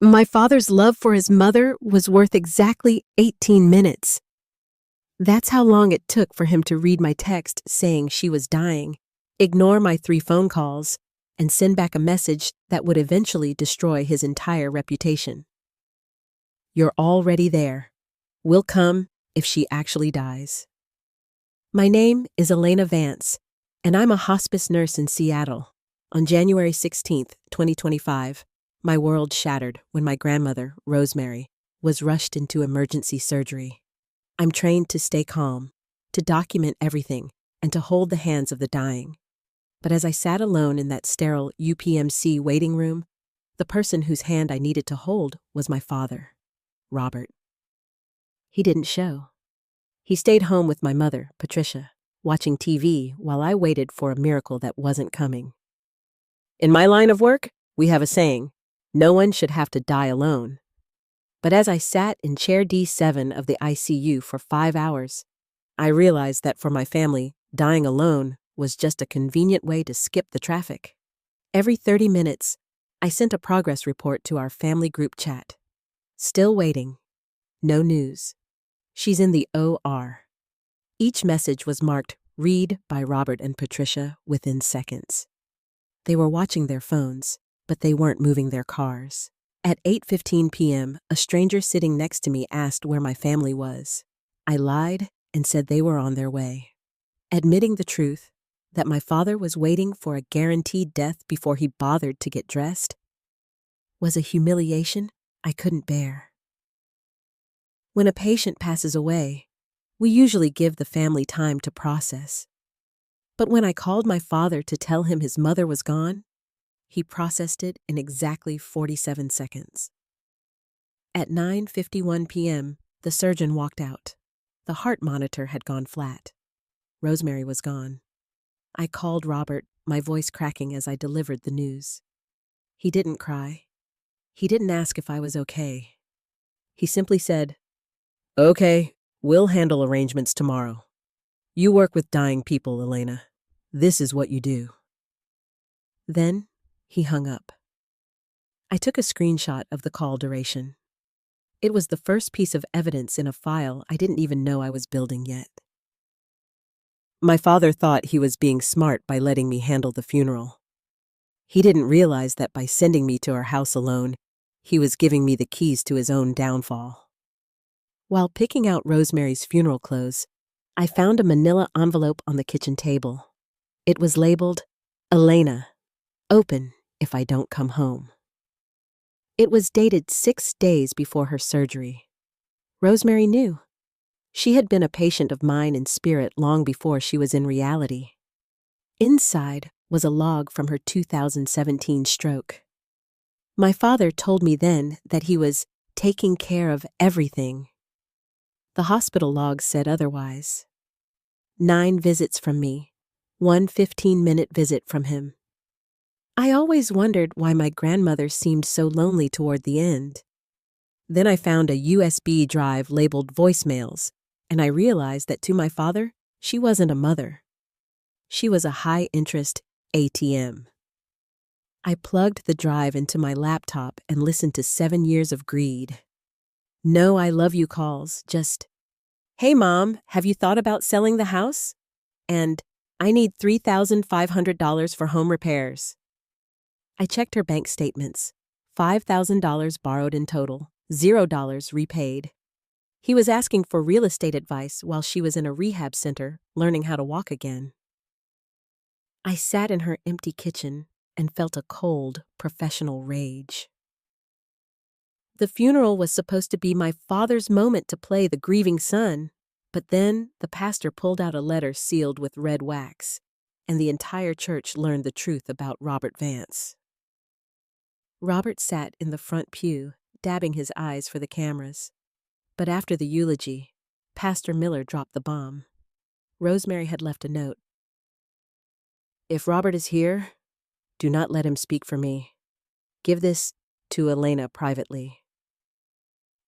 My father's love for his mother was worth exactly 18 minutes. That's how long it took for him to read my text saying she was dying, ignore my 3 phone calls, and send back a message that would eventually destroy his entire reputation. You're already there. We'll come if she actually dies. My name is Elena Vance, and I'm a hospice nurse in Seattle. On January 16th, 2025, my world shattered when my grandmother, Rosemary, was rushed into emergency surgery. I'm trained to stay calm, to document everything, and to hold the hands of the dying. But as I sat alone in that sterile UPMC waiting room, the person whose hand I needed to hold was my father, Robert. He didn't show. He stayed home with my mother, Patricia, watching TV while I waited for a miracle that wasn't coming. In my line of work, we have a saying, no one should have to die alone. But as I sat in chair D7 of the ICU for 5 hours, I realized that for my family, dying alone was just a convenient way to skip the traffic. Every 30 minutes, I sent a progress report to our family group chat. Still waiting. No news. She's in the OR. Each message was marked "Read" by Robert and Patricia within seconds. They were watching their phones, but they weren't moving their cars. At 8:15 p.m., a stranger sitting next to me asked where my family was. I lied and said they were on their way. Admitting the truth, that my father was waiting for a guaranteed death before he bothered to get dressed, was a humiliation I couldn't bear. When a patient passes away, we usually give the family time to process. But when I called my father to tell him his mother was gone, he processed it in exactly 47 seconds. At 9:51 p.m., the surgeon walked out. The heart monitor had gone flat. Rosemary was gone. I called Robert, my voice cracking as I delivered the news. He didn't cry. He didn't ask if I was okay. He simply said, "Okay, we'll handle arrangements tomorrow. You work with dying people, Elena. This is what you do." Then he hung up. I took a screenshot of the call duration. It was the first piece of evidence in a file I didn't even know I was building yet. My father thought he was being smart by letting me handle the funeral. He didn't realize that by sending me to our house alone, he was giving me the keys to his own downfall. While picking out Rosemary's funeral clothes, I found a manila envelope on the kitchen table. It was labeled, "Elena, open if I don't come home." It was dated 6 days before her surgery. Rosemary knew. She had been a patient of mine in spirit long before she was in reality. Inside was a log from her 2017 stroke. My father told me then that he was taking care of everything. The hospital log said otherwise. 9 visits from me, 1 15-minute visit from him. I always wondered why my grandmother seemed so lonely toward the end. Then I found a USB drive labeled voicemails, and I realized that to my father, she wasn't a mother. She was a high-interest ATM. I plugged the drive into my laptop and listened to 7 years of greed. No I love you calls, just, "Hey Mom, have you thought about selling the house?" And, "I need $3,500 for home repairs." I checked her bank statements. $5,000 borrowed in total, $0 repaid. He was asking for real estate advice while she was in a rehab center learning how to walk again. I sat in her empty kitchen and felt a cold, professional rage. The funeral was supposed to be my father's moment to play the grieving son, but then the pastor pulled out a letter sealed with red wax, and the entire church learned the truth about Robert Vance. Robert sat in the front pew, dabbing his eyes for the cameras. But after the eulogy, Pastor Miller dropped the bomb. Rosemary had left a note. "If Robert is here, do not let him speak for me. Give this to Elena privately."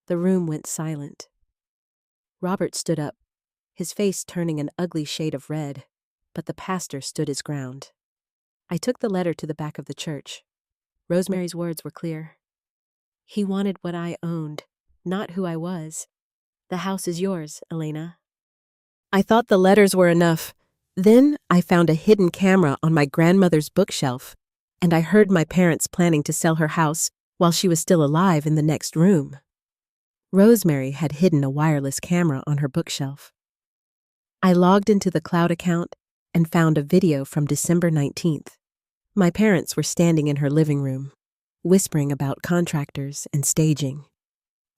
The room went silent. Robert stood up, his face turning an ugly shade of red, but the pastor stood his ground. I took the letter to the back of the church. Rosemary's words were clear. He wanted what I owned, not who I was. The house is yours, Elena. I thought the letters were enough. Then I found a hidden camera on my grandmother's bookshelf, and I heard my parents planning to sell her house while she was still alive in the next room. Rosemary had hidden a wireless camera on her bookshelf. I logged into the cloud account and found a video from December 19th. My parents were standing in her living room, whispering about contractors and staging.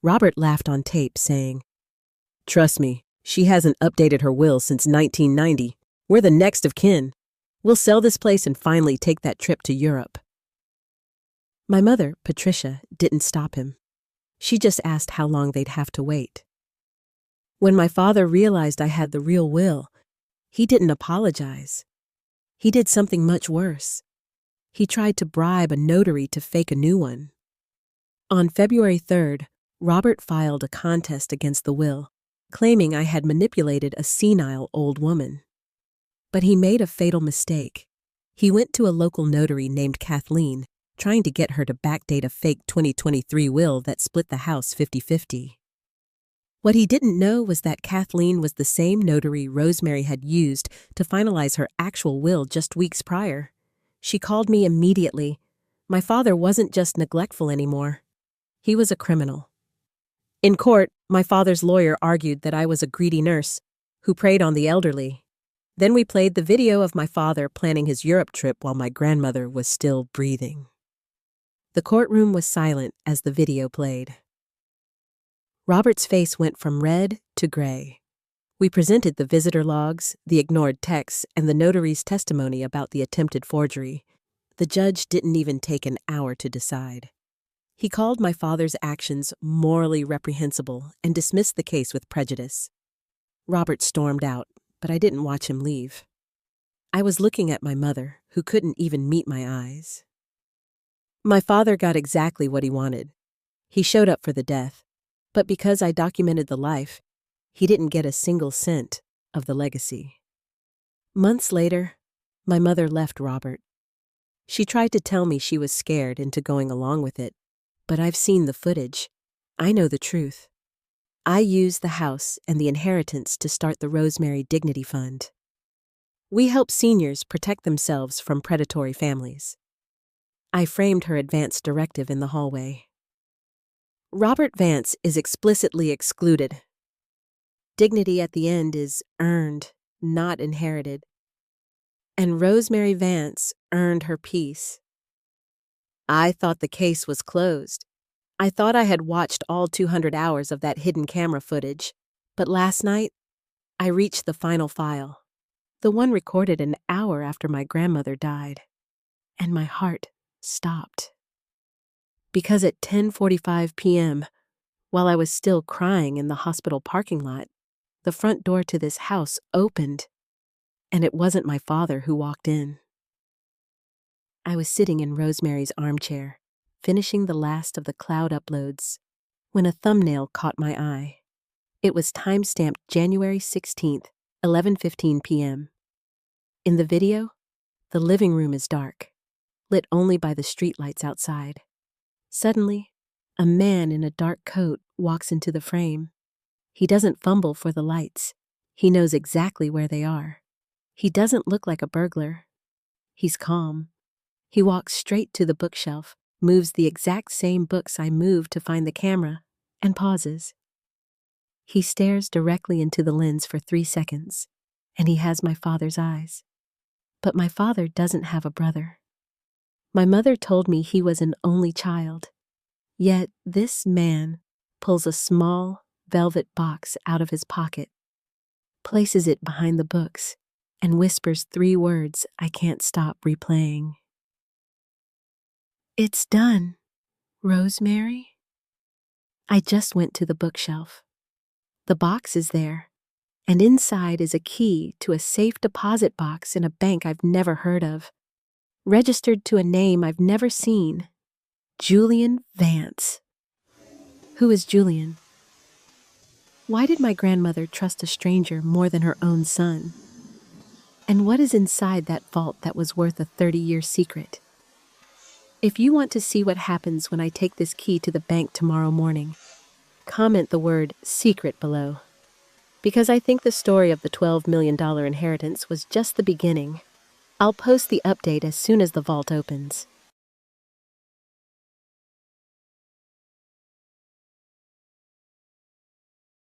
Robert laughed on tape, saying, "Trust me, she hasn't updated her will since 1990. We're the next of kin. We'll sell this place and finally take that trip to Europe." My mother, Patricia, didn't stop him. She just asked how long they'd have to wait. When my father realized I had the real will, he didn't apologize. He did something much worse. He tried to bribe a notary to fake a new one. On February 3rd, Robert filed a contest against the will, claiming I had manipulated a senile old woman. But he made a fatal mistake. He went to a local notary named Kathleen, trying to get her to backdate a fake 2023 will that split the house 50-50. What he didn't know was that Kathleen was the same notary Rosemary had used to finalize her actual will just weeks prior. She called me immediately. My father wasn't just neglectful anymore. He was a criminal. In court, my father's lawyer argued that I was a greedy nurse who preyed on the elderly. Then we played the video of my father planning his Europe trip while my grandmother was still breathing. The courtroom was silent as the video played. Robert's face went from red to gray. We presented the visitor logs, the ignored texts, and the notary's testimony about the attempted forgery. The judge didn't even take an hour to decide. He called my father's actions morally reprehensible and dismissed the case with prejudice. Robert stormed out, but I didn't watch him leave. I was looking at my mother, who couldn't even meet my eyes. My father got exactly what he wanted. He showed up for the death, but because I documented the life, he didn't get a single cent of the legacy. Months later, my mother left Robert. She tried to tell me she was scared into going along with it, but I've seen the footage. I know the truth. I used the house and the inheritance to start the Rosemary Dignity Fund. We help seniors protect themselves from predatory families. I framed her advance directive in the hallway. Robert Vance is explicitly excluded. Dignity at the end is earned, not inherited. And Rosemary Vance earned her peace. I thought the case was closed. I thought I had watched all 200 hours of that hidden camera footage, but last night, I reached the final file, the one recorded an hour after my grandmother died, and my heart stopped. Because at 10:45 p.m., while I was still crying in the hospital parking lot, the front door to this house opened, and it wasn't my father who walked in. I was sitting in Rosemary's armchair, finishing the last of the cloud uploads, when a thumbnail caught my eye. It was time-stamped January 16th, 11:15 p.m. In the video, the living room is dark, lit only by the streetlights outside. Suddenly, a man in a dark coat walks into the frame. He doesn't fumble for the lights. He knows exactly where they are. He doesn't look like a burglar. He's calm. He walks straight to the bookshelf, moves the exact same books I moved to find the camera, and pauses. He stares directly into the lens for 3 seconds, and he has my father's eyes. But my father doesn't have a brother. My mother told me he was an only child. Yet this man pulls a small velvet box out of his pocket, places it behind the books, and whispers 3 words I can't stop replaying. "It's done, Rosemary." I just went to the bookshelf. The box is there, and inside is a key to a safe deposit box in a bank I've never heard of, registered to a name I've never seen, Julian Vance. Who is Julian? Why did my grandmother trust a stranger more than her own son? And what is inside that vault that was worth a 30-year secret? If you want to see what happens when I take this key to the bank tomorrow morning, comment the word secret below. Because I think the story of the $12 million inheritance was just the beginning. I'll post the update as soon as the vault opens.